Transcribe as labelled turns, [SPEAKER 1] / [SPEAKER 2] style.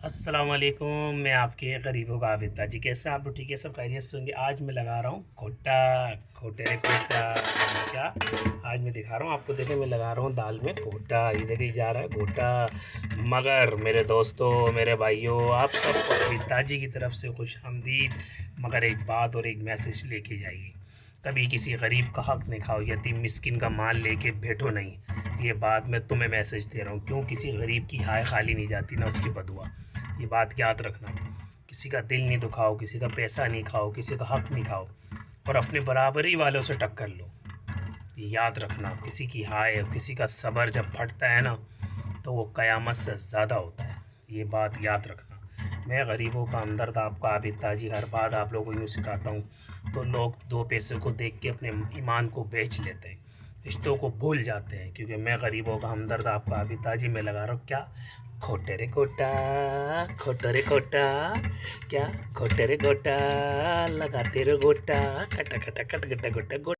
[SPEAKER 1] अस्सलाम वालेकुम। मैं आपके गरीबों का आबिद ताजी। कैसे हैं आप लोग? ठीक है, सब खैरियत से होंगे। आज मैं लगा रहा हूँ घोटा, खोटे रे खोटा। क्या आज मैं दिखा रहा हूँ आपको? देखें, मैं लगा रहा हूँ दाल में घोटा। ये देखिए जा रहा है घोटा। मगर मेरे दोस्तों, मेरे भाइयों, आप सबको आबिद ताजी की तरफ से खुश आमदीद। मगर एक बात और एक मैसेज लेके जाइए। कभी किसी गरीब का हक नहीं खाओ, यतीम मिस्किन का माल लेके बैठो नहीं। ये बात मैं तुम्हें मैसेज दे रहा हूँ। क्यों? किसी गरीब की हाय खाली नहीं जाती, ना उसकी बदुआ। ये बात याद रखना। किसी का दिल नहीं दुखाओ, किसी का पैसा नहीं खाओ, किसी का हक नहीं खाओ, और अपने बराबरी वालों से टक्कर लो। ये याद रखना। किसी की हाय और किसी का सब्र जब फटता है ना, तो वो क़यामत से ज़्यादा होता है। ये बात याद रखना। मैं गरीबों का हमदर्द, आपका आबिद ताजी। हर बात आप लोगों को यूँ सिखाता हूँ तो लोग दो पैसे को देख के अपने ईमान को बेच लेते हैं, रिश्तों को भूल जाते हैं। क्योंकि मैं गरीबों का हमदर्द, आपका आबिद ताजी, मैं लगा रहा हूँ क्या? खोटे रे खोटा, खोटा रे खोटा। क्या? खोटे रे खोटा, लगाते रे गोटा, खटा खटा खट गटा गोटा।